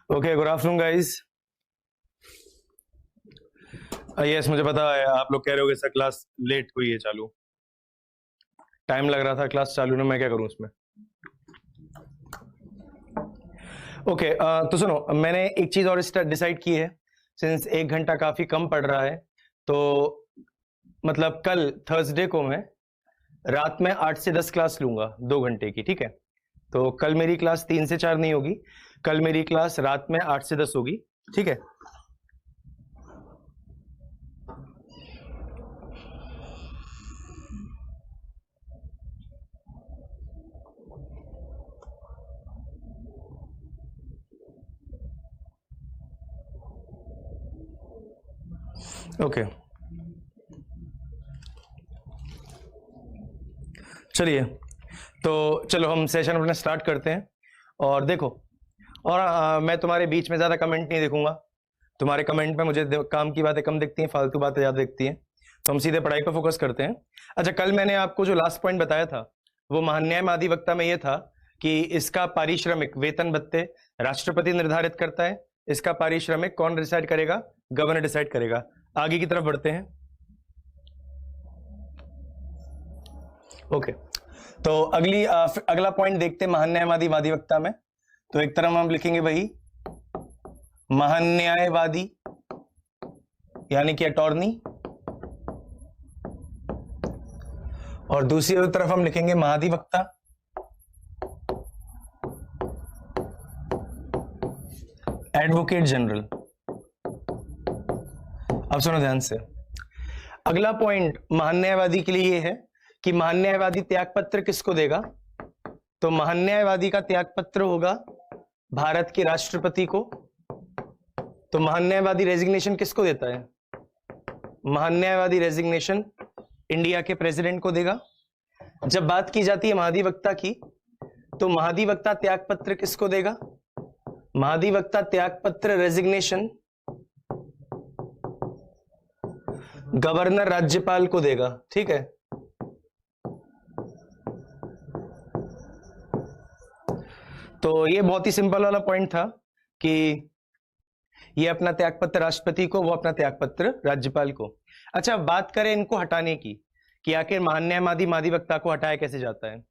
Okay, good afternoon guys. Yes, मुझे पता है आप लोग कह रहे हो कि सर क्लास लेट हुई है चालू। टाइम लग रहा था क्लास चालू में, मैं क्या करूं उसमें। ओके, तो सुनो, मैंने एक चीज और डिसाइड की है। सिंस 1 घंटा काफी कम पड़ रहा है, तो मतलब कल थर्सडे को मैं रात में 8 से 10 क्लास लूंगा 2 घंटे की, ठीक है। तो कल मेरी क्लास 3 से 4 नहीं होगी, कल मेरी क्लास रात में 8 से 10 होगी, ठीक है। ओके, चलिए, तो चलो हम सेशन अपना स्टार्ट करते हैं। और देखो, और मैं तुम्हारे बीच में ज्यादा कमेंट नहीं देखूंगा। तुम्हारे कमेंट में मुझे काम की बातें कम दिखती हैं, फालतू बातें ज्यादा दिखती हैं, तो हम सीधे पढ़ाई पर फोकस करते हैं। अच्छा, कल मैंने आपको जो लास्ट पॉइंट बताया था वो महान्याय महाधिवक्ता में ये था कि इसका पारिश्रमिक वेतन भत्ते राष्ट्रपति निर्धारित करता है। इसका पारिश्रमिक कौन डिसाइड करेगा? गवर्नर डिसाइड करेगा। आगे की तरफ बढ़ते हैं। ओके, तो अगला पॉइंट देखते हैं महान्यायवादी वादिवक्ता में। तो एक तरफ हम लिखेंगे वही महान्यायवादी यानी कि अटॉर्नी, और दूसरी तरफ हम लिखेंगे महाधिवक्ता। Advocate general. अब सुनो ध्यान से, अगला पॉइंट महान्यायवादी के लिए यह है कि महान्यायवादी त्यागपत्र किसको देगा। तो महान्यायवादी का त्यागपत्र होगा भारत के राष्ट्रपति को। तो महान्यायवादी रेजिग्नेशन किसको देता है? महान्यायवादी रेजिग्नेशन इंडिया के प्रेसिडेंट को देगा। जब बात की जाती है महाधिवक्ता की, तो महाधिवक्ता त्यागपत्र किसको देगा? महाधिवक्ता त्यागपत्र रेजिग्नेशन गवर्नर राज्यपाल को देगा, ठीक है। तो ये बहुत ही सिंपल वाला पॉइंट था कि ये अपना त्यागपत्र राष्ट्रपति को, वो अपना त्यागपत्र राज्यपाल को। अच्छा, बात करें इनको हटाने की कि आखिर महान्यायवादी महाधिवक्ता को हटाया कैसे जाता है।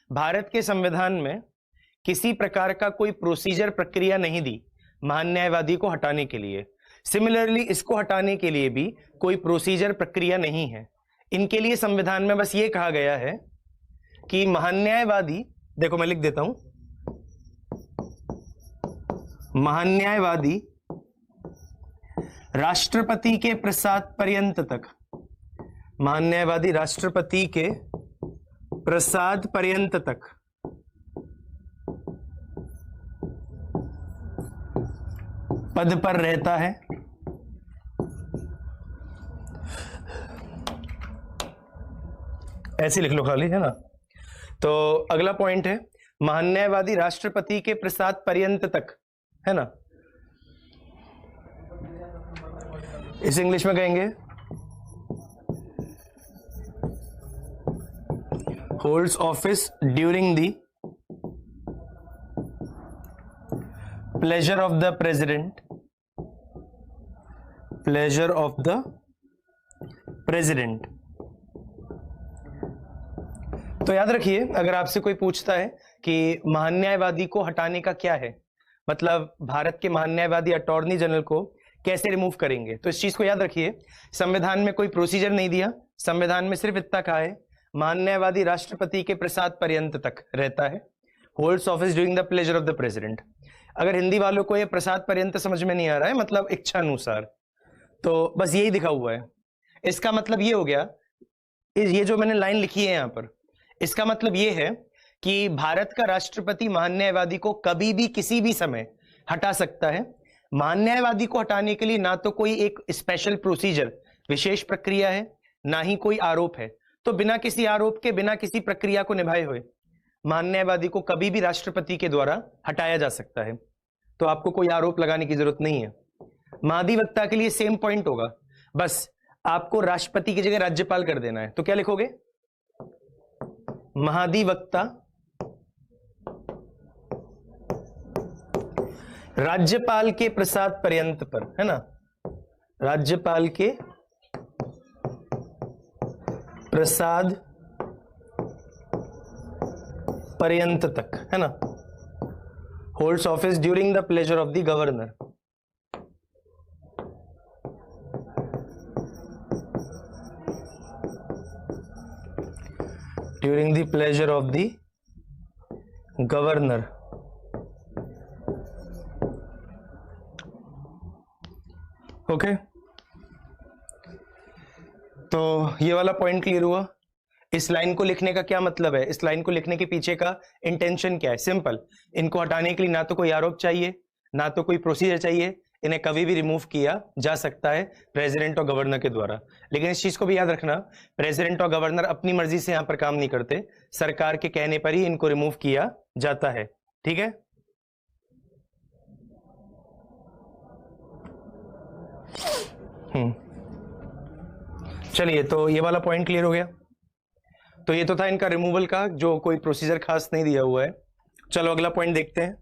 भारत के संविधान में किसी प्रकार का कोई प्रोसीजर प्रक्रिया नहीं दी महान्यायवादी को हटाने के लिए। सिमिलरली इसको हटाने के लिए भी कोई प्रोसीजर प्रक्रिया नहीं है। इनके लिए संविधान में बस ये कहा गया है कि महान्यायवादी, देखो मैं लिख देता हूं, महान्यायवादी राष्ट्रपति के प्रसाद पर्यंत तक, महान्यायवादी राष्ट्रपति के प्रसाद पर्यंत तक पद पर रहता है। ऐसे लिख लो खाली, है ना। तो अगला पॉइंट है महान्यायवादी राष्ट्रपति के प्रसाद पर्यंत तक, है ना। इस इंग्लिश में कहेंगे holds office during the pleasure of the president, pleasure of the president. तो याद रखिए, अगर आपसे कोई पूछता है कि महान्यायवादी को हटाने का क्या है मतलब, भारत के महान्यायवादी अटॉर्नी जनरल को कैसे रिमूव करेंगे, तो इस चीज को याद रखिए, संविधान में कोई प्रोसीजर नहीं दिया। संविधान में सिर्फ इतना कहा है महान्यायवादी राष्ट्रपति के प्रसाद पर्यंत तक रहता है, holds office during the pleasure of the president. अगर हिंदी वालों को ये प्रसाद पर्यंत समझ में नहीं आ रहा है, मतलब इच्छा अनुसार, तो बस यही दिखा हुआ है। इसका मतलब ये हो गया, ये जो मैंने लाइन लिखी है यहां पर, इसका मतलब ये है कि भारत का राष्ट्रपति महान्यायवादी को कभी भी किसी भी समय हटा सकता है। महान्यायवादी को हटाने के लिए ना तो कोई एक स्पेशल प्रोसीजर, विशेष प्रक्रिया है, ना ही कोई आरोप है। तो बिना किसी आरोप के, बिना किसी प्रक्रिया को निभाए हुए महान्यायवादी को कभी भी राष्ट्रपति के द्वारा हटाया जा सकता है। तो आपको कोई आरोप लगाने की जरूरत नहीं है। महाधिवक्ता के लिए सेम पॉइंट होगा, बस आपको राष्ट्रपति की जगह राज्यपाल कर देना है। तो क्या लिखोगे? महाधिवक्ता राज्यपाल के प्रसाद पर्यंत पर, है ना, राज्यपाल के प्रसाद पर्यंत तक, है ना, holds office during the pleasure of the governor. During the pleasure of the governor. Okay, तो ये वाला पॉइंट क्लियर हुआ। इस लाइन को लिखने का क्या मतलब है, इस लाइन को लिखने के पीछे का इंटेंशन क्या है? सिंपल, इनको हटाने के लिए ना तो कोई आरोप चाहिए, ना तो कोई प्रोसीजर चाहिए, इन्हें कभी भी रिमूव किया जा सकता है प्रेसिडेंट और गवर्नर के द्वारा। लेकिन इस चीज को भी याद रखना, प्रेसिडेंट और गवर्नर अपनी मर्जी से यहां पर काम नहीं करते, सरकार के कहने पर ही इनको रिमूव किया जाता है। ठीक है, चलिए, तो ये वाला पॉइंट क्लियर हो गया। तो ये तो था इनका रिमूवल का, जो कोई प्रोसीजर खास नहीं दिया हुआ है। चलो अगला पॉइंट देखते हैं।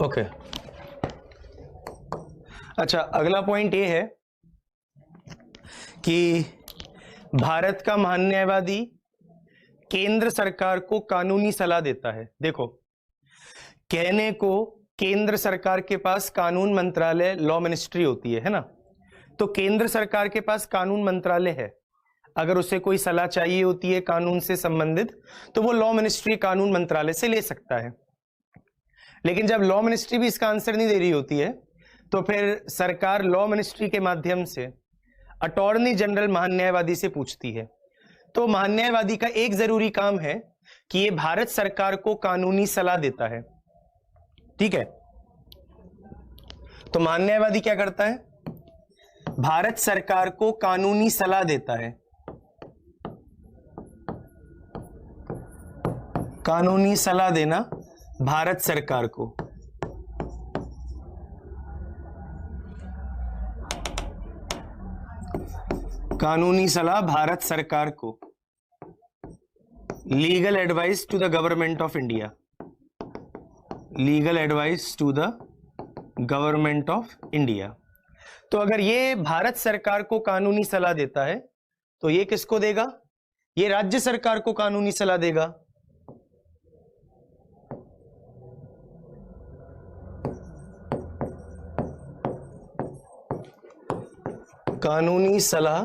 ओके, अच्छा, अगला पॉइंट ये है कि भारत का महान्यायवादी केंद्र सरकार को कानूनी सलाह देता है। देखो, कहने को केंद्र सरकार के पास कानून मंत्रालय, लॉ मिनिस्ट्री होती है ना, तो केंद्र सरकार के पास कानून मंत्रालय है। अगर उसे कोई सलाह चाहिए होती है कानून से संबंधित, तो वो लॉ मिनिस्ट्री कानून मंत्रालय से ले सकता है। लेकिन जब लॉ मिनिस्ट्री भी इसका आंसर नहीं दे रही होती है, तो फिर सरकार लॉ मिनिस्ट्री के माध्यम से अटॉर्नी जनरल महान्यायवादी से पूछती है। तो महान्यायवादी का एक जरूरी काम है कि ये भारत सरकार को कानूनी सलाह देता है। ठीक है, तो महान्यायवादी क्या करता है? भारत सरकार को कानूनी सलाह देता है। कानूनी सलाह देना भारत सरकार को। कानूनी सलाह भारत सरकार को। Legal advice to the government of India. Legal advice to the government of India. तो अगर ये भारत सरकार को कानूनी सलाह देता है, तो ये किसको देगा? ये राज्य सरकार को कानूनी सलाह देगा। कानूनी सलाह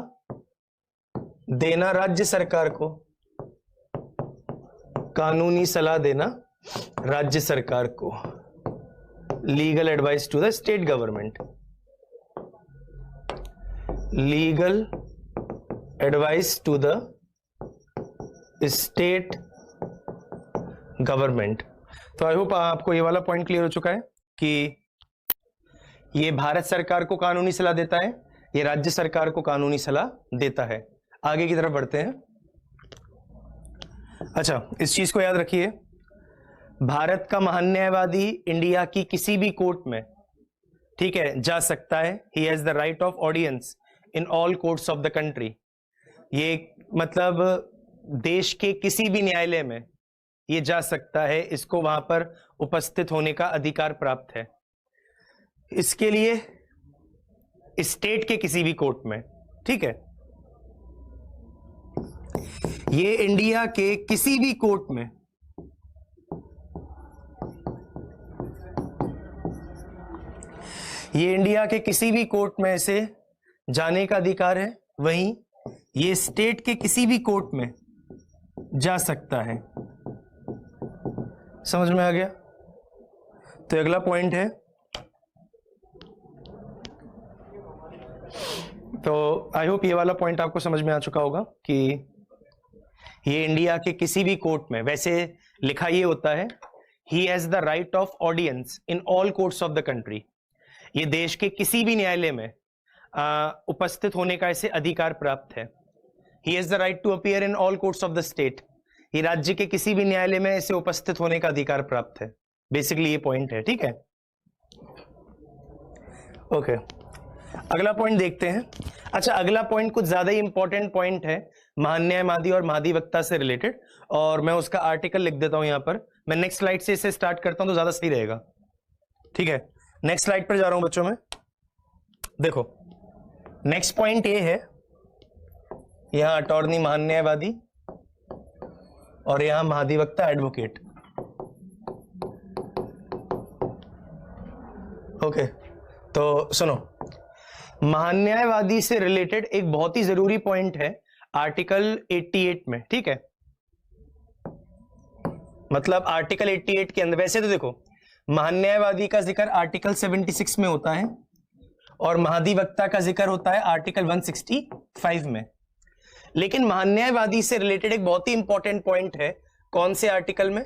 देना राज्य सरकार को। कानूनी सलाह देना राज्य सरकार को। Legal advice to the state government. Legal advice to the state government. तो आई होप आपको ये वाला पॉइंट क्लियर हो चुका है कि ये भारत सरकार को कानूनी सलाह देता है, ये राज्य सरकार को कानूनी सलाह देता है। आगे की तरफ बढ़ते हैं। अच्छा, इस चीज को याद रखिए, भारत का महान्यायवादी इंडिया की किसी भी कोर्ट में, ठीक है, जा सकता है। He has the right of audience in all courts of the country. ये मतलब देश के किसी भी न्यायालय में ये जा सकता है, इसको वहां पर उपस्थित होने का अधिकार प्राप्त है। इसके लिए स्टेट के किसी भी कोर्ट में, ठीक है, ये इंडिया के किसी भी कोर्ट में, ये इंडिया के किसी भी कोर्ट में से जाने का अधिकार है। वहीं ये स्टेट के किसी भी कोर्ट में जा सकता है। समझ में आ गया? तो अगला पॉइंट है, तो आई होप ये वाला पॉइंट आपको समझ में आ चुका होगा कि ये इंडिया के किसी भी कोर्ट में, वैसे लिखा ये होता है, he has the right of audience in all courts of the country. ये देश के किसी भी न्यायालय में उपस्थित होने का इसे अधिकार प्राप्त है। He has the right to appear in all courts of the state. ये राज्य के किसी भी न्यायालय में इसे उपस्थित होने का अधिकार प्राप्त है। बेसिकली ये पॉइंट है, ठीक है। ओके, अगला पॉइंट देखते हैं। अच्छा, अगला पॉइंट कुछ ज्यादा ही इंपॉर्टेंट पॉइंट है, महान्यायवादी और महाधिवक्ता से रिलेटेड, और मैं उसका आर्टिकल लिख देता हूं यहां पर। मैं नेक्स्ट स्लाइड से इसे स्टार्ट करता हूं तो ज्यादा सही रहेगा, ठीक है। नेक्स्ट स्लाइड पर जा रहा हूं बच्चों में। देखो, नेक्स्ट पॉइंट ये है, यहां अटॉर्नी महान्यायवादी और यहां महाधिवक्ता एडवोकेट। ओके, तो सुनो, महान्यायवादी से रिलेटेड एक बहुत ही जरूरी पॉइंट है आर्टिकल 88 में, ठीक है। मतलब आर्टिकल 88 के अंदर, वैसे तो देखो महान्यायवादी का जिक्र आर्टिकल 76 में होता है और महाधिवक्ता का जिक्र होता है आर्टिकल 165 में, लेकिन महान्यायवादी से रिलेटेड एक बहुत ही इंपॉर्टेंट पॉइंट है, कौन से आर्टिकल में?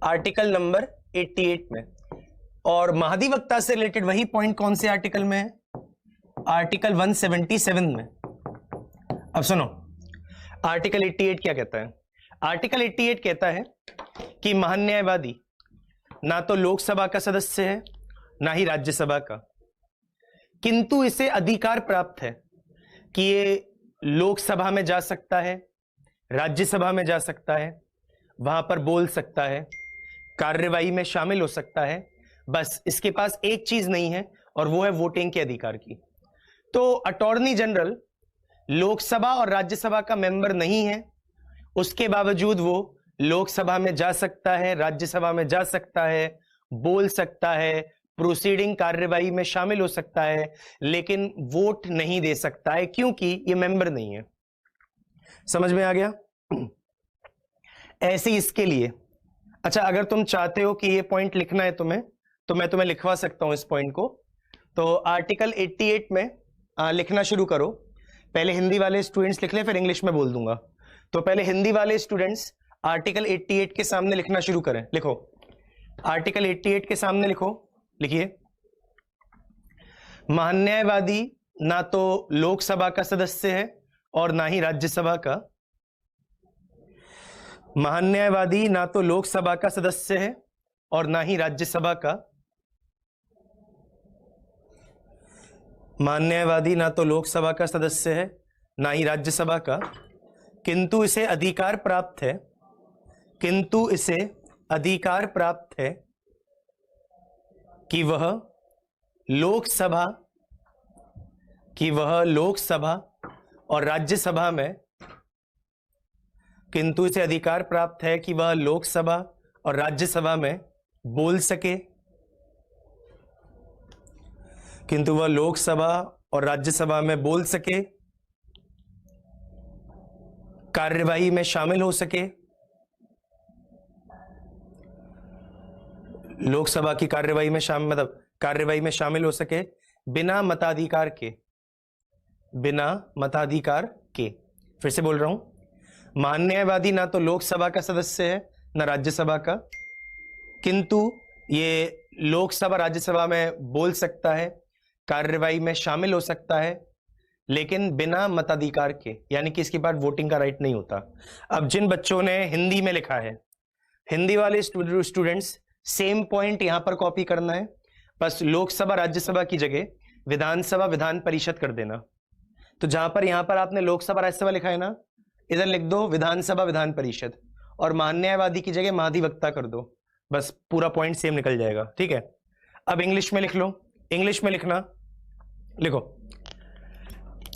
आर्टिकल नंबर 88 में। और महाधिवक्ता से रिलेटेड वही पॉइंट कौन से आर्टिकल में है? आर्टिकल 177 में। अब सुनो, आर्टिकल 88 क्या कहता है? आर्टिकल 88 कहता है कि महान्यायवादी ना तो लोकसभा का सदस्य है ना ही राज्यसभा का, किंतु इसे अधिकार प्राप्त है कि ये लोकसभा में जा सकता है, राज्यसभा में जा सकता है, वहां पर बोल सकता है, कार्यवाही में शामिल हो सकता है। बस इसके पास एक चीज नहीं है और वो है वोटिंग के अधिकार की। तो अटॉर्नी जनरल लोकसभा और राज्यसभा का मेंबर नहीं है, उसके बावजूद वो लोकसभा में जा सकता है, राज्यसभा में जा सकता है, बोल सकता है, प्रोसीडिंग कार्यवाही में शामिल हो सकता है, लेकिन वोट नहीं दे सकता है क्योंकि ये मेंबर नहीं है। समझ में आ गया? ऐसे इसके लिए, अच्छा, अगर तुम चाहते हो कि ये पॉइंट लिखना है तुम्हें, तो मैं तुम्हें लिखवा सकता हूं इस पॉइंट को। तो आर्टिकल 88 में लिखना शुरू करो। पहले हिंदी वाले स्टूडेंट्स लिख ले, फिर इंग्लिश में बोल दूंगा। तो पहले हिंदी वाले स्टूडेंट्स आर्टिकल 88 के सामने लिखना शुरू करें। लिखो, आर्टिकल 88 के सामने लिखो, लिखिए, महान्यायवादी ना तो लोकसभा का सदस्य है और ना ही राज्यसभा का। महान्यायवादी ना तो लोकसभा का सदस्य है और ना ही राज्यसभा का। महान्यायवादी ना तो लोकसभा का सदस्य है ना ही राज्यसभा का, किंतु इसे अधिकार प्राप्त है, किंतु इसे अधिकार प्राप्त है कि वह लोकसभा और राज्यसभा में, किंतु इसे अधिकार प्राप्त है कि वह लोकसभा और राज्यसभा में बोल सके, किंतु वह लोकसभा और राज्यसभा में बोल सके, कार्यवाही में शामिल हो सके, लोकसभा की कार्यवाही में कार्यवाही में शामिल हो सके बिना मताधिकार के, बिना मताधिकार के। फिर से बोल रहा हूं, महान्यायवादी ना तो लोकसभा का सदस्य है ना राज्यसभा का, किंतु ये लोकसभा राज्यसभा में बोल सकता है, कार्यवाही में शामिल हो सकता है, लेकिन बिना मताधिकार के, यानी कि इसके पास वोटिंग का राइट नहीं होता। अब जिन बच्चों ने हिंदी में लिखा है, हिंदी वाले स्टूडेंट्स सेम पॉइंट यहां पर कॉपी करना है, बस लोकसभा राज्यसभा की जगह विधानसभा विधान परिषद कर देना। तो जहां पर यहां पर आपने लोकसभा राज्यसभा लिखा है ना, इधर लिख दो विधानसभा विधान परिषद, और महान्यायवादी की जगह महाधिवक्ता कर दो, बस पूरा पॉइंट सेम निकल जाएगा, ठीक है। अब इंग्लिश में लिख लो, इंग्लिश में लिखना, लिखो,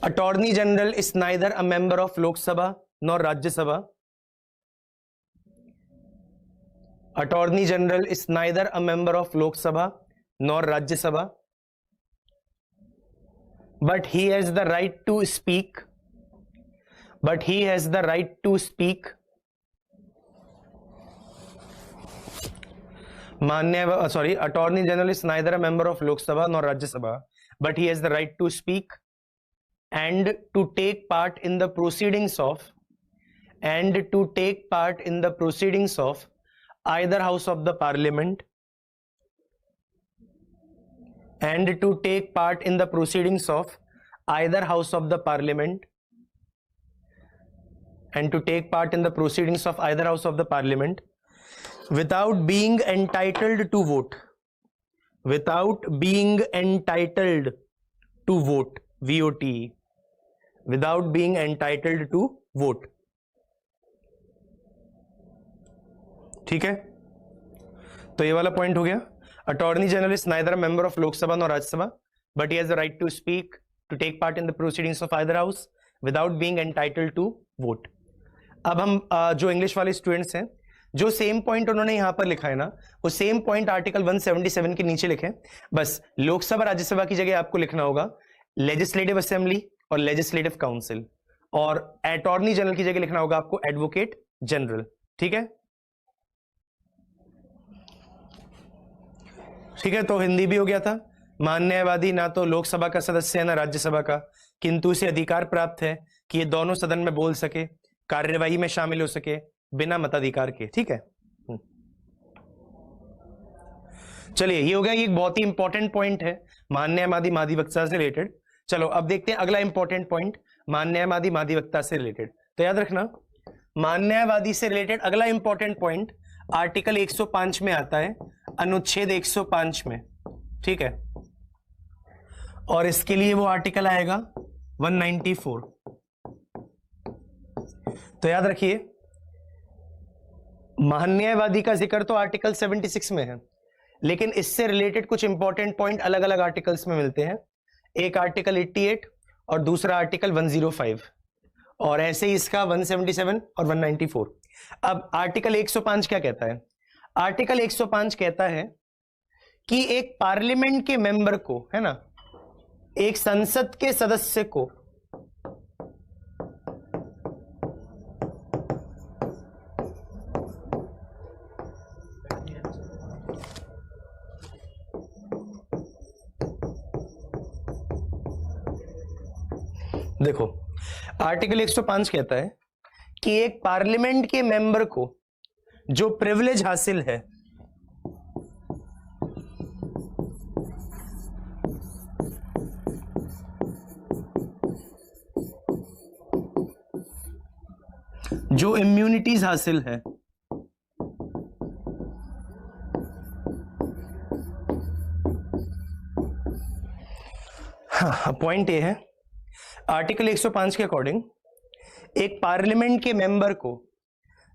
attorney general is neither a member of Lok Sabha nor Rajya Sabha. Attorney general is neither a member of Lok Sabha nor Rajya Sabha, but he has the right to speak, Attorney General is neither a member of Lok Sabha nor Rajya Sabha, but he has the right to speak and to take part in the proceedings of either house of the parliament, and to take part in the proceedings of either house of the parliament without being entitled to vote, without being entitled to vote, VOTE, without being entitled to vote. ठीक है, तो ये वाला point हो गया. Attorney general is neither a member of Lok Sabha nor Rajya Sabha, but he has the right to speak, to take part in the proceedings of either house without being entitled to vote. अब हम जो इंग्लिश वाले students हैं, जो same point उन्होंने यहां पर लिखा है ना, वो सेम पॉइंट आर्टिकल 177 के नीचे लिखे. बस लोकसभा राज्यसभा की जगह आपको लिखना होगा लेजिस्लेटिव असेंबली और लेजिस्लेटिव काउंसिल, और अटॉर्नी जनरल की जगह लिखना होगा आपको एडवोकेट जनरल. ठीक है, ठीक है. तो हिंदी भी हो गया था. महान न्यायवादी ना तो लोकसभा का सदस्य है ना राज्यसभा का, किंतु इसे अधिकार प्राप्त है कि ये दोनों सदन में बोल सके, कार्यवाही में शामिल हो सके बिना मताधिकार के. ठीक है, चलिए ये हो गया. ये एक बहुत ही इंपॉर्टेंट पॉइंट है महान न्यायवादी महाधिवक्ता से रिलेटेड. चलो अब देखते हैं अगला इंपॉर्टेंट पॉइंट महान न्यायवादी महाधिवक्ता से रिलेटेड. तो याद रखना, महान न्यायवादी से रिलेटेड अगला इंपॉर्टेंट पॉइंट आर्टिकल 105 में आता है, अनुच्छेद 105 में. ठीक है, और इसके लिए वो आर्टिकल आएगा 194. तो याद रखिए, महान न्यायवादी का जिक्र तो आर्टिकल 76 में है, लेकिन इससे रिलेटेड कुछ इंपॉर्टेंट पॉइंट अलग अलग आर्टिकल्स में मिलते हैं. एक आर्टिकल 88 और दूसरा आर्टिकल 105, और ऐसे ही इसका 177 और 194. अब आर्टिकल 105 क्या कहता है? आर्टिकल 105 कहता है कि एक पार्लियामेंट के मेंबर को, है ना, एक संसद के सदस्य को देखो, आर्टिकल 105 कहता है कि एक पार्लियामेंट के मेंबर को जो प्रिविलेज हासिल है, जो इम्यूनिटीज हासिल है, हाँ, पॉइंट ये है आर्टिकल 105 के अकॉर्डिंग एक पार्लियामेंट के मेंबर को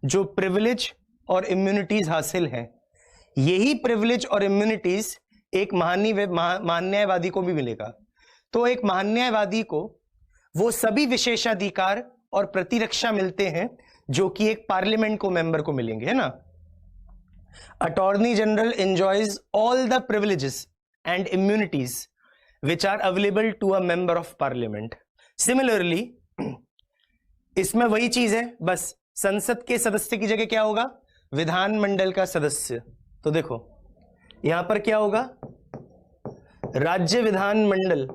जो प्रिविलेज और इम्यूनिटीज हासिल है, यही प्रिविलेज और इम्यूनिटीज एक महान न्यायवादी को भी मिलेगा. तो एक महान न्यायवादी को वो सभी विशेषाधिकार और प्रतिरक्षा मिलते हैं जो कि एक पार्लियामेंट को मेंबर को मिलेंगे, है ना. Attorney general enjoys all the privileges and immunities which are available to a member of parliament. Similarly इसमें वही चीज है, बस संसद के सदस्य की जगह क्या होगा? विधानमंडल का सदस्य. तो देखो यहां पर क्या होगा? राज्य विधानमंडल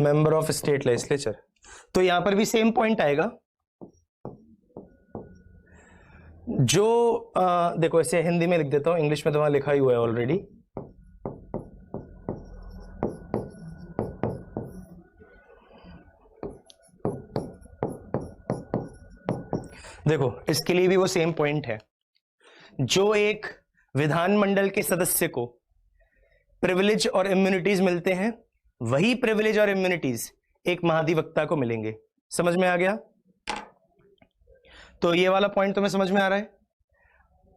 मेंबर ऑफ स्टेट लेजिस्लेचर. तो यहां पर भी सेम पॉइंट आएगा. जो देखो ऐसे हिंदी में लिख देता हूं, इंग्लिश में तो वहां लिखा ही हुआ है ऑलरेडी. देखो इसके लिए भी वो सेम पॉइंट है. जो एक विधानमंडल के सदस्य को प्रिविलेज और इम्यूनिटीज मिलते हैं, वही प्रिविलेज और इम्यूनिटीज एक महाधिवक्ता को मिलेंगे. समझ में आ गया? तो ये वाला पॉइंट तुम्हें समझ में आ रहा है.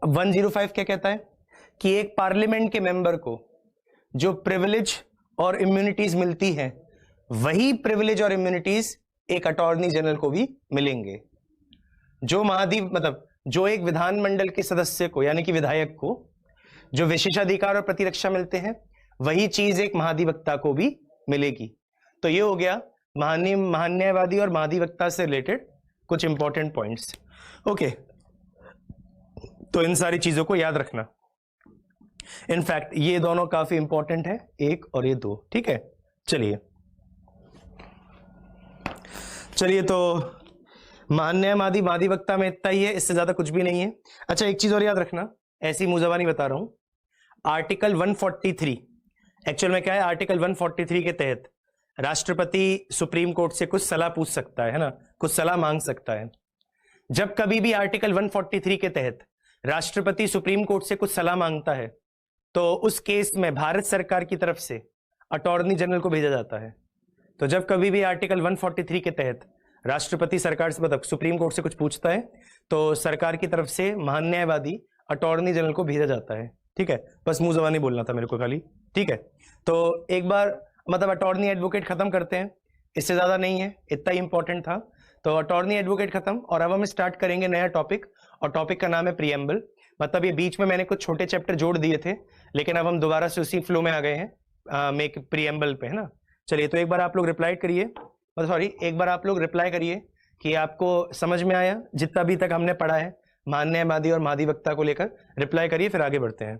105 क्या कहता है कि एक पार्लियामेंट के मेंबर को जो प्रिविलेज और इम्यूनिटीज मिलती है, वही प्रिविलेज और इम्यूनिटीज एक अटॉर्नी जनरल को भी मिलेंगे. जो मतलब जो एक विधानमंडल के सदस्य को यानी कि विधायक को जो विशेषाधिकार और प्रतिरक्षा मिलते हैं, वही चीज एक महाधिवक्ता को भी मिलेगी. तो ये हो गया महान न्यायवादी और महाधिवक्ता से रिलेटेड कुछ इंपॉर्टेंट पॉइंट्स. ओके, तो इन सारी चीजों को याद रखना. इनफैक्ट ये दोनों काफी इंपॉर्टेंट है, एक और ये दो, ठीक है। चलिए तो महान्यायवादी वादिवक्ता में इतना ही है, इससे ज्यादा कुछ भी नहीं है। अच्छा एक चीज और याद रखना, ऐसी मुजबानी बता रहा हूं, आर्टिकल 143 एक्चुअल में क्या है, आर्टिकल 143 के तहत राष्ट्रपति सुप्रीम कोर्ट से कुछ सलाह पूछ सकता है ना, कुछ सलाह मांग सकता है। जब कभी भी आर्टिकल 143 के तहत राष्ट्रपति सुप्रीम कोर्ट से कुछ सलाह मांगता है तो उस केस में भारत सरकार की तरफ से अटॉर्नी जनरल को भेजा जाता है। तो जब कभी भी आर्टिकल 143 के तहत राष्ट्रपति सरकार से मतलब सुप्रीम कोर्ट से कुछ पूछता है तो सरकार की तरफ से महान्यायवादी अटॉर्नी जनरल को भेजा जाता है, ठीक है। बस मुंह जबानी बोलना था मेरे को खाली, ठीक है। तो एक बार मतलब अटॉर्नी एडवोकेट खत्म करते हैं, इससे ज्यादा नहीं है, इतना ही इंपॉर्टेंट था। तो अटॉर्नी एडवोकेट खत्म, और अब हम स्टार्ट करेंगे नया टॉपिक, और टॉपिक का नाम है प्रीएम्बल। मतलब ये बीच में मैंने कुछ छोटे चैप्टर जोड़ दिए थे, लेकिन अब हम दोबारा से उसी फ्लो में आ गए हैं मेक प्रीएम्बल पे, है ना। चलिए तो एक बार आप लोग रिप्लाई करिए, एक बार आप लोग रिप्लाई करिए कि आपको समझ में आया जितना भी तक हमने पढ़ा है महान्यायवादी और महाधिवक्ता को लेकर। रिप्लाई करिए, फिर आगे बढ़ते हैं।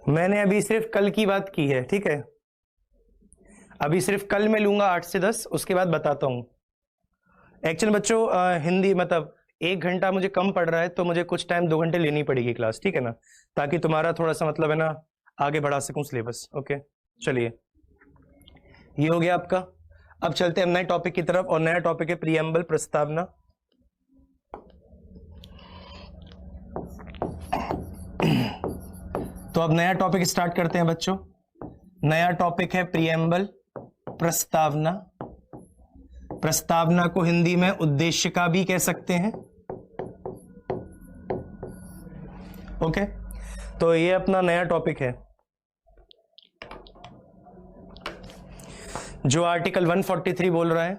मैंने अभी सिर्फ कल की बात की है, ठीक है। अभी सिर्फ कल मैं लूंगा 8 से 10, उसके बाद बताता हूं। एक्चुअली बच्चों हिंदी मतलब 1 घंटा मुझे कम पड़ रहा है, तो मुझे कुछ टाइम 2 घंटे लेनी पड़ेगी क्लास, ठीक है ना, ताकि तुम्हारा थोड़ा सा मतलब है ना आगे बढ़ा सकूं सिलेबस। ओके चलिए, ये हो गया आपका। अब चलते हैं नए टॉपिक की तरफ, और नया टॉपिक है प्रीएम्बल, प्रस्तावना। तो अब नया टॉपिक स्टार्ट करते हैं बच्चों। नया टॉपिक है प्रीएम्बल, प्रस्तावना। प्रस्तावना को हिंदी में उद्देशिका भी कह सकते हैं। ओके, तो ये अपना नया टॉपिक है। जो आर्टिकल 143 बोल रहा है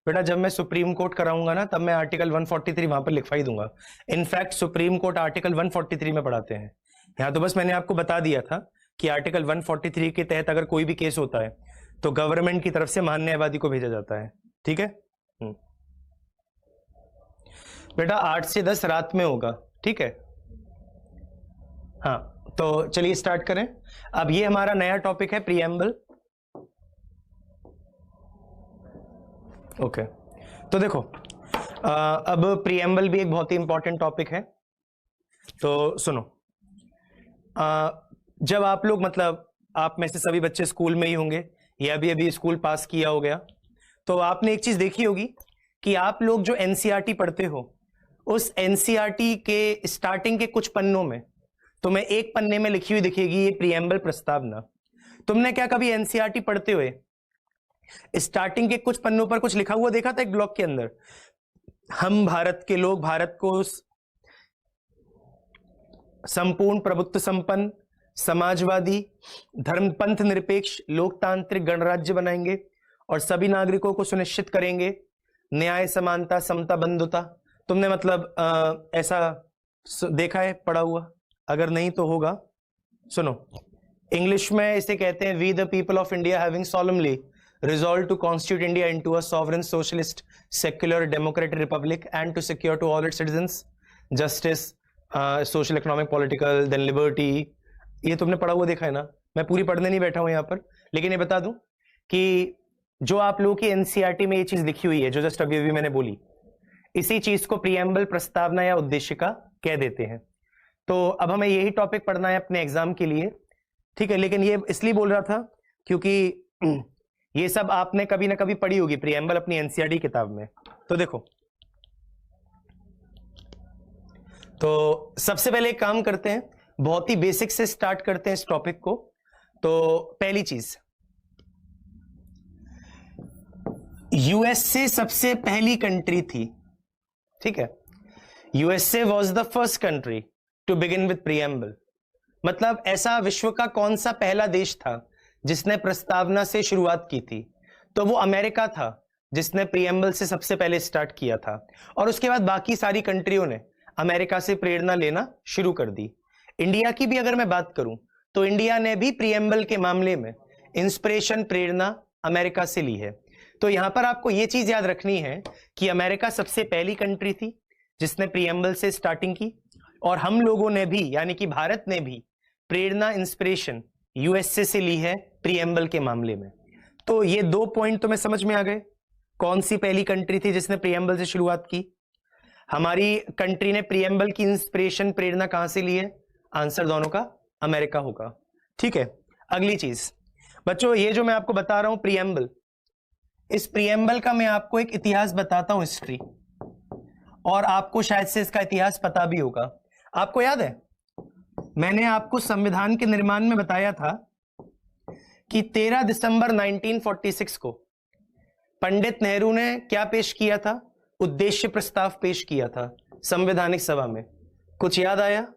बेटा, जब मैं सुप्रीम कोर्ट कराऊंगा ना, तब मैं आर्टिकल 143 वहां पर लिखवा ही दूंगा। इनफैक्ट सुप्रीम कोर्ट आर्टिकल 143 में पढ़ाते हैं। यहां तो बस मैंने आपको बता दिया था कि आर्टिकल 143 के तहत अगर कोई भी केस होता है तो गवर्नमेंट की तरफ से महान्यायवादी को भेजा जाता है, ठीक है। बेटा 8 से 10 रात में होगा, ठीक है। हाँ, तो चलिए स्टार्ट करें। अब ये हमारा नया टॉपिक है प्रीएम्बल। ओके, तो देखो अब प्रीएम्बल भी एक बहुत ही इंपॉर्टेंट टॉपिक है। तो सुनो, जब आप लोग मतलब आप में से सभी बच्चे स्कूल में ही होंगे या अभी स्कूल पास किया हो गया, तो आपने एक चीज देखी होगी कि आप लोग जो एनसीईआरटी पढ़ते हो, उस एनसीईआरटी के स्टार्टिंग के कुछ पन्नों में तुम्हें एक पन्ने में लिखी हुई दिखेगी ये प्रीएम्बल प्रस्तावना। तुमने क्या कभी एनसीईआरटी पढ़ते हुए स्टार्टिंग के कुछ पन्नों पर कुछ लिखा हुआ देखा था एक ब्लॉक के अंदर? हम भारत के लोग भारत को संपूर्ण प्रभुत्व संपन्न, समाजवादी, धर्मपंथ निरपेक्ष, लोकतांत्रिक गणराज्य बनाएंगे और सभी नागरिकों को सुनिश्चित करेंगे न्याय, समानता, समता, बंधुता। तुमने मतलब ऐसा देखा है पढ़ा हुआ? अगर नहीं तो होगा। सुनो, इंग्लिश में इसे कहते हैं we the people of India having solemnly resolved to constitute India into a sovereign socialist secular democratic republic and to secure to all its citizens justice, social, economic, political, then liberty। ये तुमने पढ़ा हुआ देखा है ना? मैं पूरी पढ़ने नहीं बैठा हूं यहाँ पर, लेकिन ये बता दूं कि जो आप लोगों की एनसीईआरटी में ये चीज लिखी हुई है जो जस्ट अभी मैंने बोली, इसी चीज को प्रीएम्बल, प्रस्तावना या उद्देशिका कह देते हैं। तो अब हमें यही टॉपिक पढ़ना है अपने एग्जाम के लिए, ठीक है। लेकिन ये इसलिए बोल रहा था क्योंकि ये सब आपने कभी ना कभी पढ़ी होगी प्रीएम्बल अपनी एनसीईआरटी किताब में। तो देखो, तो सबसे पहले एक काम करते हैं, बहुत ही बेसिक से स्टार्ट करते हैं इस टॉपिक को। तो पहली चीज, यूएसए सबसे पहली कंट्री थी, ठीक है। USA was the first country to begin with preamble. मतलब ऐसा विश्व का कौन सा पहला देश था जिसने प्रस्तावना से शुरुआत की थी? तो वो अमेरिका था जिसने प्रीएम्बल से सबसे पहले स्टार्ट किया था, और उसके बाद बाकी सारी कंट्रियों ने अमेरिका से प्रेरणा लेना शुरू कर दी। इंडिया की भी अगर मैं बात करूं तो इंडिया ने भी प्रीएम्बल के मामले में इंस्पिरेशन, प्रेरणा अमेरिका से ली है। तो यहां पर आपको यह चीज याद रखनी है कि अमेरिका सबसे पहली कंट्री थी जिसने प्रीएम्बल से स्टार्टिंग की, और हम लोगों ने भी, यानी कि भारत ने भी प्रेरणा, इंस्पिरेशन यूएसए से ली है प्रीएम्बल के मामले में। तो ये 2 पॉइंट तुम्हें समझ में आ गए। कौन सी पहली कंट्री थी जिसने प्रीएम्बल से शुरुआत की? हमारी कंट्री ने प्रीएम्बल की इंस्पिरेशन, प्रेरणा कहां से ली है? आंसर दोनों का अमेरिका होगा, ठीक है। अगली चीज बच्चों, ये जो मैं आपको बता रहा हूं प्रीएम्बल, इस प्रीएम्बल का मैं आपको एक इतिहास बताता हूं, हिस्ट्री, और आपको शायद से इसका इतिहास पता भी होगा। आपको याद है मैंने आपको संविधान के निर्माण में बताया था कि 13 दिसंबर 1946 को पंडित नेहरू ने क्या पेश किया था? उद्देश्य प्रस्ताव पेश किया था संवैधानिक सभा में। कुछ याद आया?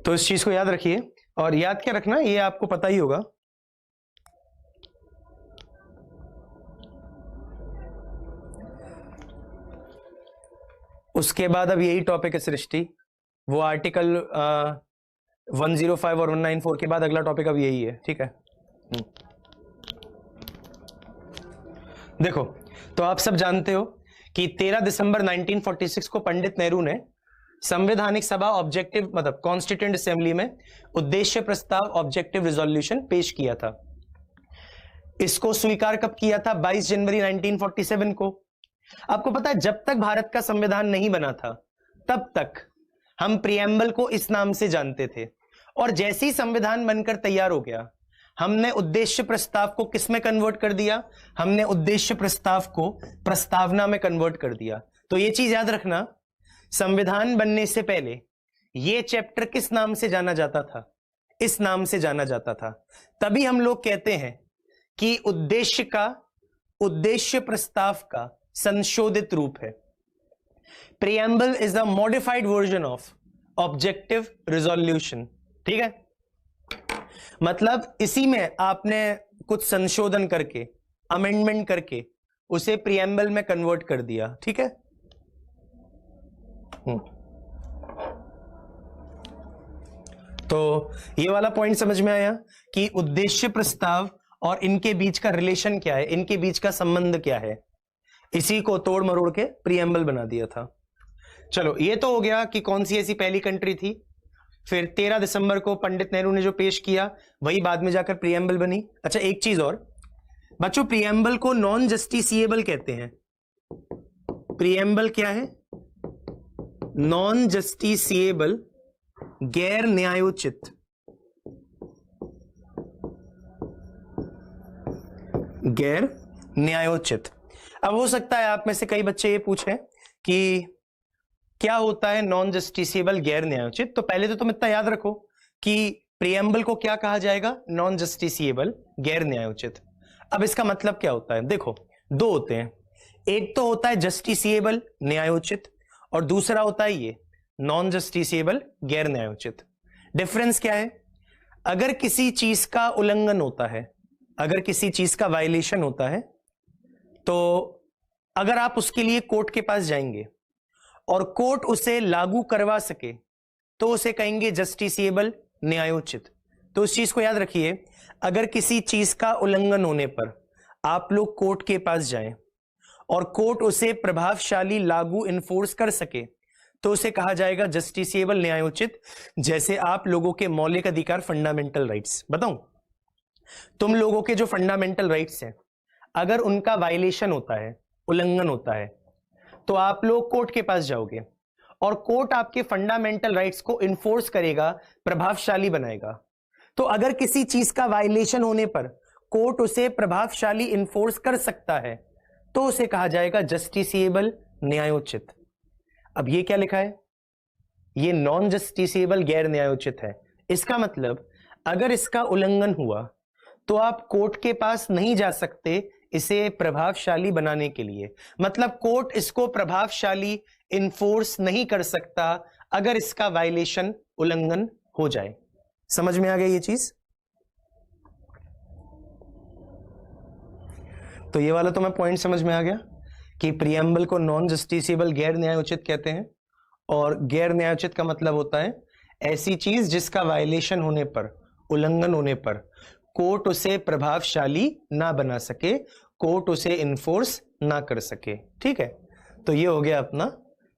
तो इस चीज को याद रखिए, और याद क्या रखना, ये आपको पता ही होगा। उसके बाद अब यही टॉपिक है सृष्टि, वो आर्टिकल 105 और 194 के बाद अगला टॉपिक अब यही है, ठीक है। देखो, तो आप सब जानते हो कि 13 दिसंबर 1946 को पंडित नेहरू ने संवैधानिक सभा ऑब्जेक्टिव, मतलब कॉन्स्टिट्यूएंट असेंबली में उद्देश्य प्रस्ताव, ऑब्जेक्टिव रिजोल्यूशन पेश किया था। इसको स्वीकार कब किया था? 22 जनवरी 1947 को। आपको पता है जब तक भारत का संविधान नहीं बना था तब तक हम प्रीएम्बल को इस नाम से जानते थे, और जैसे ही संविधान बनकर तैयार हो गया हमने उद्देश्य प्रस्ताव को किस में कन्वर्ट कर दिया? हमने उद्देश्य प्रस्ताव को प्रस्तावना में कन्वर्ट कर दिया। तो यह चीज याद रखना, संविधान बनने से पहले यह चैप्टर किस नाम से जाना जाता था? इस नाम से जाना जाता था। तभी हम लोग कहते हैं कि उद्देश्य प्रस्ताव का संशोधित रूप है। Preamble is the modified version of objective resolution, ठीक है। मतलब इसी में आपने कुछ संशोधन करके, अमेंडमेंट करके उसे प्रीएम्बल में कन्वर्ट कर दिया, ठीक है। तो ये वाला पॉइंट समझ में आया कि उद्देश्य प्रस्ताव और इनके बीच का रिलेशन क्या है, इनके बीच का संबंध क्या है। इसी को तोड़ मरोड़ के प्रीएम्बल बना दिया था। चलो, ये तो हो गया कि कौन सी ऐसी पहली कंट्री थी। फिर 13 दिसंबर को पंडित नेहरू ने जो पेश किया वही बाद में जाकर प्रीएम्बल बनी। अच्छा, एक चीज और बच्चों, प्रीएम्बल को नॉन जस्टिसिएबल कहते हैं। प्रीएम्बल क्या है? नॉन जस्टिसिएबल, गैर न्यायोचित। गैर न्यायोचित। अब हो सकता है आप में से कई बच्चे ये पूछें कि क्या होता है नॉन जस्टिसिएबल, गैर न्यायोचित। तो पहले तो तुम इतना याद रखो कि प्रीएम्बल को क्या कहा जाएगा? नॉन जस्टिसिएबल, गैर न्यायोचित। अब इसका मतलब क्या होता है? देखो, दो होते हैं, एक तो होता है जस्टिसिएबल, न्यायोचित, और दूसरा होता है ये नॉन जस्टिसिएबल, गैर न्यायोचित। डिफरेंस क्या है? अगर किसी चीज का उल्लंघन होता है, अगर किसी चीज का वायलेशन होता है, तो अगर आप उसके लिए कोर्ट के पास जाएंगे और कोर्ट उसे लागू करवा सके तो उसे कहेंगे जस्टिसिएबल, न्यायोचित। तो उस चीज को याद रखिए, अगर किसी चीज का उल्लंघन होने पर आप लोग कोर्ट के पास जाएं और कोर्ट उसे प्रभावशाली लागू इन्फोर्स कर सके तो उसे कहा जाएगा जस्टिसिएबल, न्यायोचित। जैसे आप लोगों के मौलिक अधिकार, फंडामेंटल राइट्स, बताऊं, तुम लोगों के जो फंडामेंटल राइट्स हैं, अगर उनका वायलेशन होता है, उल्लंघन होता है, तो आप लोग कोर्ट के पास जाओगे और कोर्ट आपके फंडामेंटल राइट्स को इन्फोर्स करेगा, प्रभावशाली बनाएगा। तो अगर किसी चीज का वायलेशन होने पर कोर्ट उसे प्रभावशाली इन्फोर्स कर सकता है, तो उसे कहा जाएगा जस्टिसिएबल, न्यायोचित। अब ये क्या लिखा है? ये नॉन जस्टिसिएबल, गैर न्यायोचित है। इसका मतलब अगर इसका उल्लंघन हुआ तो आप कोर्ट के पास नहीं जा सकते इसे प्रभावशाली बनाने के लिए। मतलब कोर्ट इसको प्रभावशाली इन्फोर्स नहीं कर सकता अगर इसका वायलेशन, उल्लंघन हो जाए। समझ में आ गया ये चीज? तो ये वाला तो मैं पॉइंट समझ में आ गया कि प्रियम्बल को नॉन जस्टिसिएबल, गैर न्यायोचित कहते हैं। और गैर न्यायोचित का मतलब होता है ऐसी चीज जिसका वायलेशन होने पर, उल्लंघन होने पर कोर्ट उसे प्रभावशाली ना बना सके, कोर्ट उसे इन्फोर्स ना कर सके। ठीक है, तो ये हो गया अपना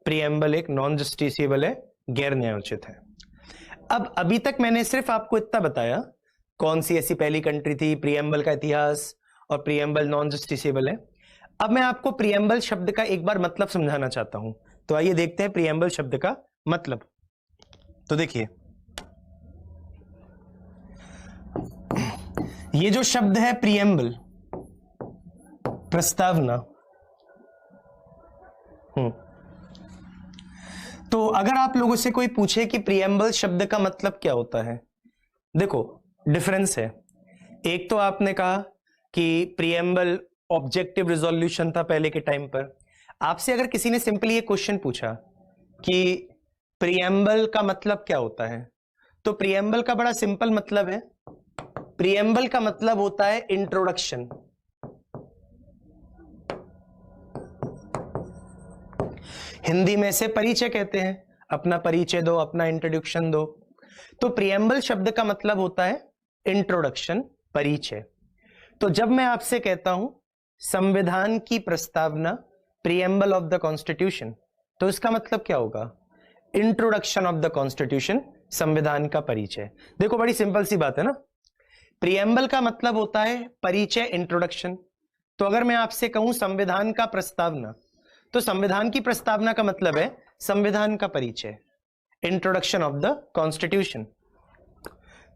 प्रियम्बल, एक नॉन जस्टिसिएबल है, गैर न्यायोचित है। अब अभी तक मैंने सिर्फ आपको इतना बताया कौन सी ऐसी पहली कंट्री थी, प्रियम्बल का इतिहास, और प्रियम्बल नॉन जस्टिसिएबल है। अब मैं आपको प्रियम्बल शब्द का एक बार मतलब समझाना चाहता हूं। तो आइए देखते हैं प्रियम्बल शब्द का मतलब। तो देखिए, ये जो शब्द है प्रियम्बल, प्रस्तावना, तो अगर आप लोगों से कोई पूछे कि प्रियम्बल शब्द का मतलब क्या होता है, देखो डिफरेंस है। एक तो आपने कहा कि प्रियम्बल ऑब्जेक्टिव रिजोल्यूशन था पहले के टाइम पर। आपसे अगर किसी ने सिंपली ये क्वेश्चन पूछा कि प्रियम्बल का मतलब क्या होता है, तो प्रियम्बल का बड़ा सिंपल मतलब है। प्रियम्बल का मतलब होता है इंट्रोडक्शन। हिंदी में से परिचय कहते हैं, अपना परिचय दो, अपना इंट्रोडक्शन दो। तो प्रियम्बल शब्द का मतलब होता है इंट्रोडक्शन, परिचय। तो जब मैं आपसे कहता हूं संविधान की प्रस्तावना, प्रियम्बल ऑफ द कॉन्स्टिट्यूशन, तो इसका मतलब क्या होगा? इंट्रोडक्शन ऑफ द कॉन्स्टिट्यूशन, संविधान का परिचय। देखो बड़ी सिंपल सी बात है ना। प्रियम्बल का मतलब होता है परिचय, इंट्रोडक्शन। तो अगर मैं आपसे कहूं संविधान का प्रस्तावना, तो संविधान की प्रस्तावना का मतलब है संविधान का परिचय, इंट्रोडक्शन ऑफ द कॉन्स्टिट्यूशन।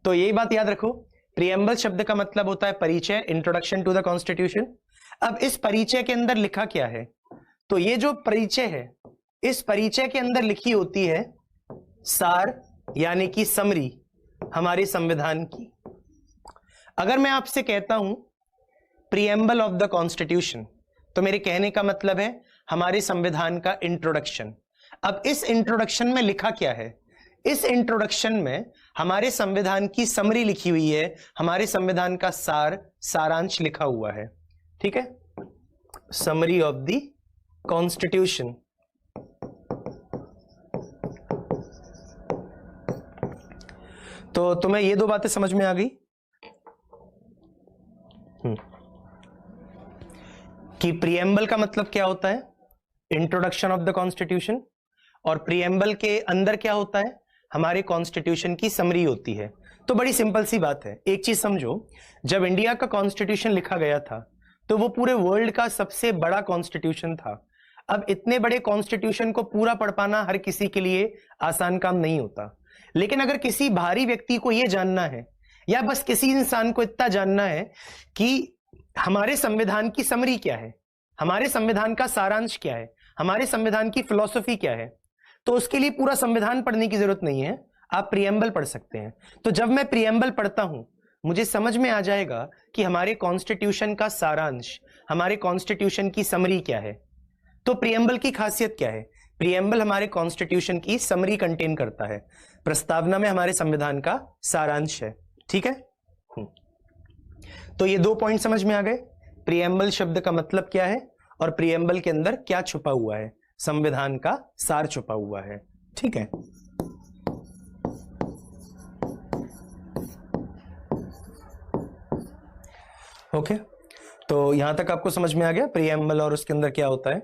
तो यही बात याद रखो, प्रियम्बल शब्द का मतलब होता है परिचय, इंट्रोडक्शन टू द कॉन्स्टिट्यूशन। अब इस परिचय के अंदर लिखा क्या है? तो ये जो परिचय है, इस परिचय के अंदर लिखी होती है सार, यानी कि समरी हमारे संविधान की। अगर मैं आपसे कहता हूं प्रियम्बल ऑफ द कॉन्स्टिट्यूशन, तो मेरे कहने का मतलब है हमारे संविधान का इंट्रोडक्शन। अब इस इंट्रोडक्शन में लिखा क्या है? इस इंट्रोडक्शन में हमारे संविधान की समरी लिखी हुई है, हमारे संविधान का सार, सारांश लिखा हुआ है। ठीक है, समरी ऑफ द कॉन्स्टिट्यूशन। तो तुम्हें ये दो बातें समझ में आ गई कि प्रियम्बल का मतलब क्या होता है, इंट्रोडक्शन ऑफ द कॉन्स्टिट्यूशन, और प्रियम्बल के अंदर क्या होता है, हमारे कॉन्स्टिट्यूशन की समरी होती है। तो बड़ी सिंपल सी बात है। एक चीज समझो, जब इंडिया का कॉन्स्टिट्यूशन लिखा गया था तो वो पूरे वर्ल्ड का सबसे बड़ा कॉन्स्टिट्यूशन था। अब इतने बड़े कॉन्स्टिट्यूशन को पूरा पढ़ पाना हर किसी के लिए आसान काम नहीं होता। लेकिन अगर किसी बाहरी व्यक्ति को यह जानना है, या बस किसी इंसान को इतना जानना है कि हमारे संविधान की समरी क्या है, हमारे संविधान का सारांश क्या है, हमारे संविधान की फिलॉसफी क्या है, तो उसके लिए पूरा संविधान पढ़ने की जरूरत नहीं है, आप प्रियम्बल पढ़ सकते हैं। तो जब मैं प्रियम्बल पढ़ता हूं, मुझे समझ में आ जाएगा कि हमारे कॉन्स्टिट्यूशन का सारांश, हमारे कॉन्स्टिट्यूशन की समरी क्या है। तो प्रियम्बल की खासियत क्या है? प्रियम्बल हमारे कॉन्स्टिट्यूशन की समरी कंटेन करता है, प्रस्तावना में हमारे संविधान का सारांश है। ठीक है, तो ये दो पॉइंट समझ में आ गए, प्रियम्बल शब्द का मतलब क्या है और प्रियम्बल के अंदर क्या छुपा हुआ है, संविधान का सार छुपा हुआ है। ठीक है, ओके, तो यहां तक आपको समझ में आ गया प्रियम्बल और उसके अंदर क्या होता है।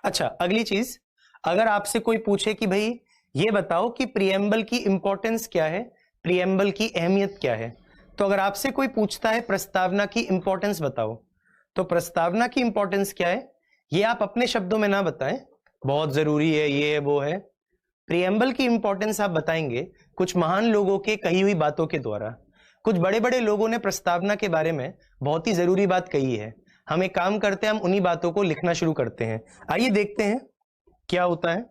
अच्छा, अगली चीज, अगर आपसे कोई पूछे कि भाई ये बताओ कि प्रिएम्बल की इंपॉर्टेंस क्या है, प्रिएम्बल की अहमियत क्या है, तो अगर आपसे कोई पूछता है प्रस्तावना की इंपॉर्टेंस बताओ, तो प्रस्तावना की इंपॉर्टेंस क्या है ये आप अपने शब्दों में ना बताएं, बहुत जरूरी है, ये है, वो है। प्रिएम्बल की इंपॉर्टेंस आप बताएंगे कुछ महान लोगों के कही हुई बातों के द्वारा। कुछ बड़े बड़े लोगों ने प्रस्तावना के बारे में बहुत ही जरूरी बात कही है। हम एक काम करते हैं, हम उन्हीं बातों को लिखना शुरू करते हैं। आइए देखते हैं क्या होता है।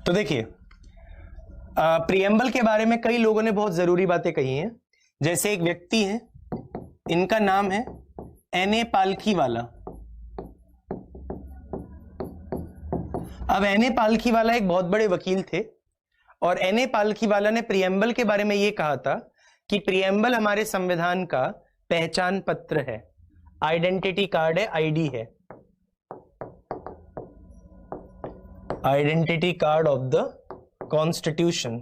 तो देखिए, प्रिएम्बल के बारे में कई लोगों ने बहुत जरूरी बातें कही हैं। जैसे एक व्यक्ति है, इनका नाम है एन.ए. पालखीवाला। अब एन.ए. पालखीवाला एक बहुत बड़े वकील थे और एन.ए. पालखीवाला ने प्रिएम्बल के बारे में यह कहा था कि प्रिएम्बल हमारे संविधान का पहचान पत्र है, आइडेंटिटी कार्ड है, आईडी है, identity card of the constitution.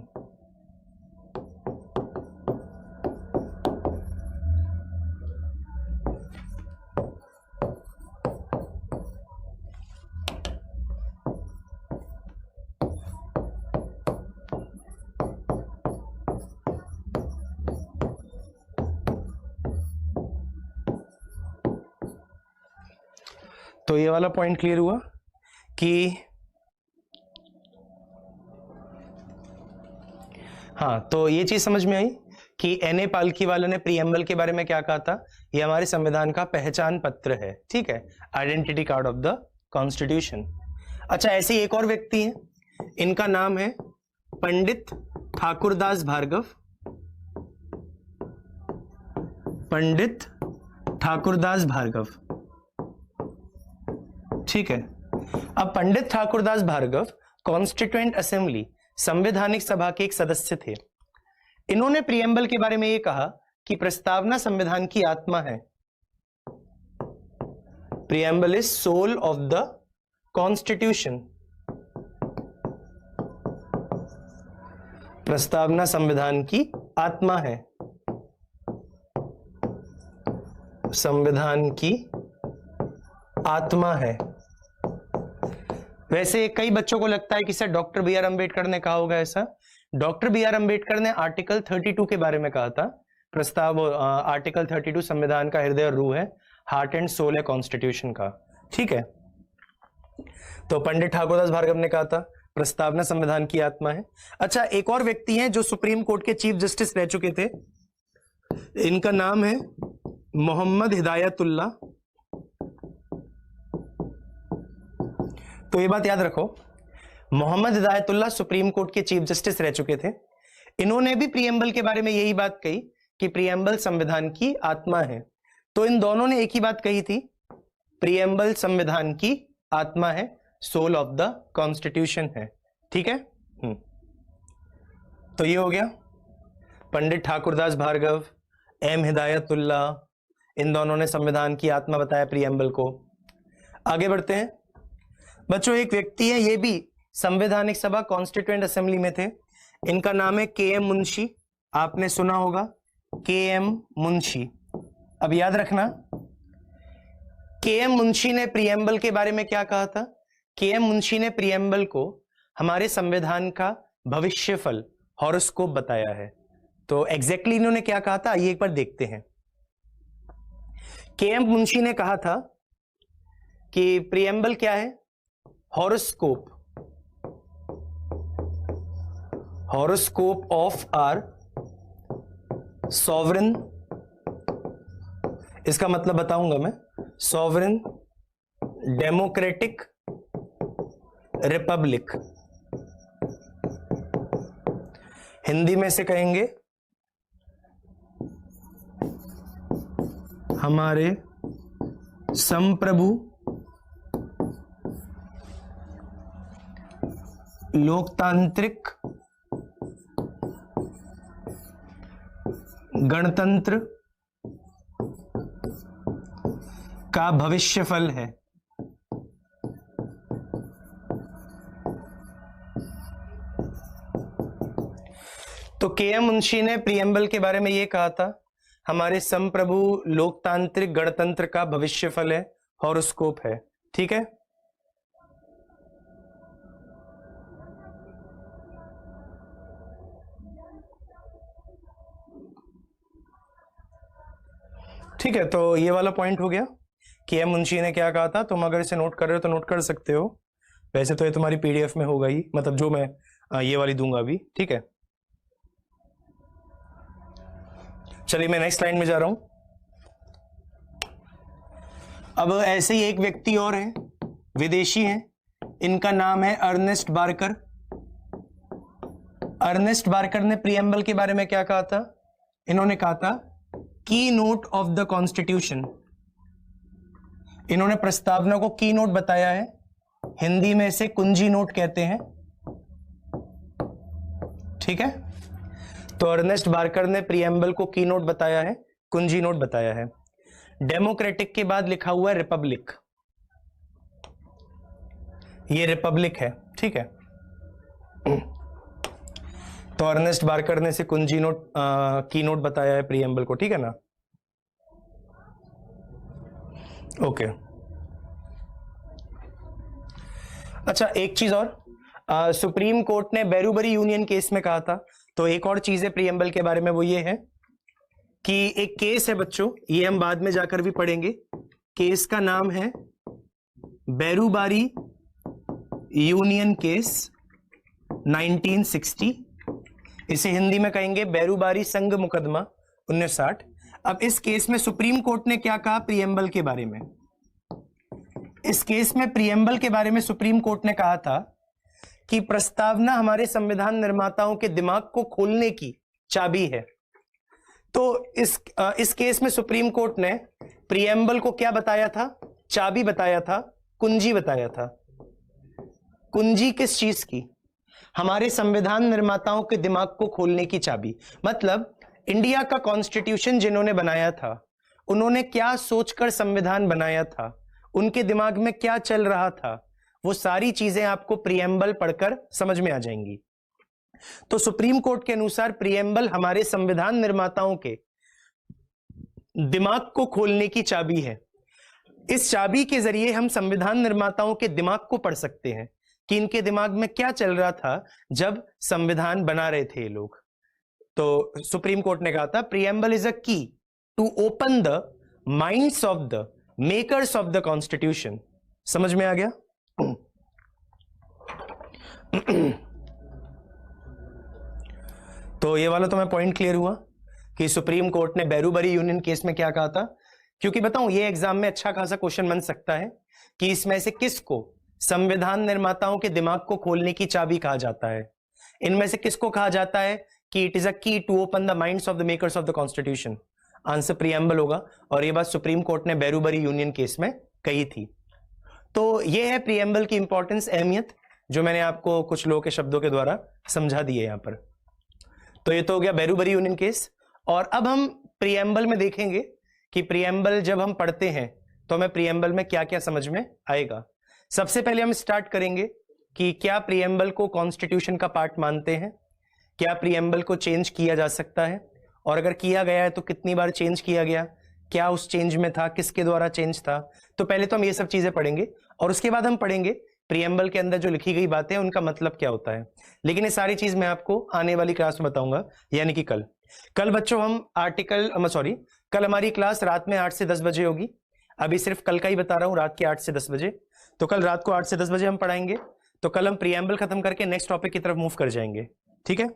तो ये वाला पॉइंट क्लियर हुआ कि हाँ, तो ये चीज समझ में आई कि एन.ए. पालखीवाला ने प्रिएम्बल के बारे में क्या कहा था, ये हमारे संविधान का पहचान पत्र है, ठीक है, identity card of the constitution. अच्छा, ऐसे एक और व्यक्ति हैं, इनका नाम है पंडित ठाकुरदास भार्गव। पंडित ठाकुरदास भार्गव, ठीक है। अब पंडित ठाकुरदास भार्गव कॉन्स्टिट्यूएंट असेंबली, संवैधानिक सभा के एक सदस्य थे। इन्होंने प्रिएम्बल के बारे में यह कहा कि प्रस्तावना संविधान की आत्मा है। Preamble is soul of the constitution. प्रस्तावना संविधान की आत्मा है, संविधान की आत्मा है। वैसे कई बच्चों को लगता है कि sir doctor B R Ambedkar ने कहा होगा ऐसा। डॉक्टर बी आर अम्बेडकर ने आर्टिकल 32 के बारे में कहा था। प्रस्ताव आर्टिकल 32 संविधान का हृदय और रूह है, हार्ट एंड सोल है कॉन्स्टिट्यूशन का, ठीक है। तो पंडित ठाकुरदास भार्गव ने कहा था प्रस्तावना संविधान की आत्मा है। अच्छा, एक और व्यक्ति हैं जो सुप्रीम कोर्ट के चीफ जस्टिस रह चुके थे, इनका नाम है मोहम्मद हिदायतुल्लाह। तो ये बात याद रखो, मोहम्मद हिदायतुल्लाह सुप्रीम कोर्ट के चीफ जस्टिस रह चुके थे। इन्होंने भी प्रिएम्बल के बारे में यही बात कही कि प्रिएम्बल संविधान की आत्मा है। तो इन दोनों ने एक ही बात कही थी, प्रिएम्बल संविधान की आत्मा है, सोल ऑफ द कॉन्स्टिट्यूशन है, ठीक है। तो ये हो गया, पंडित ठाकुरदास भार्गव, एम हिदायतुल्लाह, इन दोनों ने संविधान की आत्मा बताया प्रिएम्बल को। आगे बढ़ते हैं बच्चों। एक व्यक्ति है, ये भी संवैधानिक सभा कॉन्स्टिट्यूएंट असेंबली में थे, इनका नाम है के.एम. मुंशी। आपने सुना होगा के.एम. मुंशी। अब याद रखना, के.एम. मुंशी ने प्रिएम्बल के बारे में क्या कहा था। के.एम. मुंशी ने प्रिएम्बल को हमारे संविधान का भविष्यफल, हॉरोस्कोप बताया है। तो एग्जैक्टली इन्होंने क्या कहा था, आइए एक बार देखते हैं। के.एम. मुंशी ने कहा था कि प्रिएम्बल क्या है, horoscope, horoscope of our sovereign, इसका मतलब बताऊंगा मैं, सॉवरेन डेमोक्रेटिक रिपब्लिक, हिंदी में से कहेंगे हमारे संप्रभु लोकतांत्रिक गणतंत्र का भविष्यफल है। तो के.एम. मुंशी ने प्रियम्बल के बारे में ये कहा था, हमारे संप्रभु लोकतांत्रिक गणतंत्र का भविष्यफल है, हॉरोस्कोप है। ठीक है, ठीक है। तो ये वाला पॉइंट हो गया कि एम मुंशी ने क्या कहा था। तुम अगर इसे नोट कर रहे हो तो नोट कर सकते हो, वैसे तो ये तुम्हारी पीडीएफ में होगा ही, मतलब जो मैं ये वाली दूंगा अभी। ठीक है, चलिए मैं नेक्स्ट लाइन में जा रहा हूं। अब ऐसे ही एक व्यक्ति और है, विदेशी हैं, इनका नाम है अर्नेस्ट बार्कर। अर्नेस्ट बार्कर ने प्रियम्बल के बारे में क्या कहा था? इन्होंने कहा था की नोट ऑफ द कॉन्स्टिट्यूशन। इन्होंने प्रस्तावना को की नोट बताया है, हिंदी में इसे कुंजी नोट कहते हैं। ठीक है, तो अर्नेस्ट बार्कर ने प्रियम्बल को की नोट बताया है, कुंजी नोट बताया है। डेमोक्रेटिक के बाद लिखा हुआ है रिपब्लिक, ये रिपब्लिक है। ठीक है, तो अर्नेस्ट बार्कर ने इसे कुंजी नोट की नोट बताया है प्रियम्बल को। ठीक है ना, ओके। अच्छा, एक चीज और, सुप्रीम कोर्ट ने बैरूबरी यूनियन केस में कहा था, तो एक और चीज है प्रियम्बल के बारे में, वो ये है कि एक केस है बच्चों, ये हम बाद में जाकर भी पढ़ेंगे। केस का नाम है बैरूबारी यूनियन केस 1960, इसे हिंदी में कहेंगे बैरूबारी संघ मुकदमा 1960। अब इस केस में सुप्रीम कोर्ट ने क्या कहा प्रियम्बल के बारे में? इस केस में प्रियम्बल के बारे में सुप्रीम कोर्ट ने कहा था कि प्रस्तावना हमारे संविधान निर्माताओं के दिमाग को खोलने की चाबी है। तो इस केस में सुप्रीम कोर्ट ने प्रियम्बल को क्या बताया था? चाबी बताया था, कुंजी बताया था। कुंजी किस चीज की? हमारे संविधान निर्माताओं के दिमाग को खोलने की चाबी। मतलब इंडिया का कॉन्स्टिट्यूशन जिन्होंने बनाया था, उन्होंने क्या सोचकर संविधान बनाया था, उनके दिमाग में क्या चल रहा था, वो सारी चीजें आपको प्रियम्बल पढ़कर समझ में आ जाएंगी। तो सुप्रीम कोर्ट के अनुसार प्रियम्बल हमारे संविधान निर्माताओं के दिमाग को खोलने की चाबी है। इस चाबी के जरिए हम संविधान निर्माताओं के दिमाग को पढ़ सकते हैं कि इनके दिमाग में क्या चल रहा था जब संविधान बना रहे थे ये लोग। तो सुप्रीम कोर्ट ने कहा था preamble is a key to open the minds of the makers of the constitution. समझ में आ गया? तो ये वाला तो मैं पॉइंट क्लियर हुआ कि सुप्रीम कोर्ट ने बैरूबरी यूनियन केस में क्या कहा था। क्योंकि बताऊं, ये एग्जाम में अच्छा खासा क्वेश्चन बन सकता है कि इसमें से किसको संविधान निर्माताओं के दिमाग को खोलने की चाबी कहा जाता है। इनमें से किसको कहा जाता है कि it is a key to open the minds of the makers of the constitution? Answer preamble होगा, और ये बात सुप्रीम कोर्ट ने बैरूबरी यूनियन केस में कही थी। तो ये है प्रियम्बल की इंपॉर्टेंस, अहमियत, जो मैंने आपको कुछ लोगों के शब्दों के द्वारा समझा दी है यहां पर। तो ये तो हो गया बैरूबरी यूनियन केस। और अब हम प्रियम्बल में देखेंगे कि प्रियम्बल जब हम पढ़ते हैं तो हमें प्रियम्बल में क्या क्या समझ में आएगा। सबसे पहले हम स्टार्ट करेंगे कि क्या प्रियम्बल को कॉन्स्टिट्यूशन का पार्ट मानते हैं, क्या प्रियम्बल को चेंज किया जा सकता है, और अगर किया गया है तो कितनी बार चेंज किया गया, क्या उस चेंज में था, किसके द्वारा चेंज था। तो पहले तो हम ये सब चीजें पढ़ेंगे और उसके बाद हम पढ़ेंगे प्रियम्बल के अंदर जो लिखी गई बातें हैं उनका मतलब क्या होता है। लेकिन ये सारी चीज मैं आपको आने वाली क्लास में बताऊंगा, यानी कि कल बच्चों हम कल हमारी क्लास रात में 8 से 10 बजे होगी। अभी सिर्फ कल का ही बता रहा हूं, रात के 8 से 10 बजे। तो कल रात को 8 से 10 बजे हम पढ़ाएंगे। तो कल हम प्रियम्बल खत्म करके नेक्स्ट टॉपिक की तरफ मूव कर जाएंगे। ठीक है,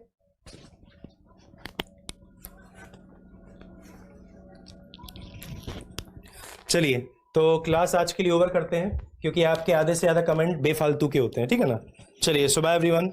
चलिए तो क्लास आज के लिए ओवर करते हैं, क्योंकि आपके आधे से ज्यादा कमेंट बेफालतू के होते हैं। ठीक है ना, चलिए, सुबह एवरीवन।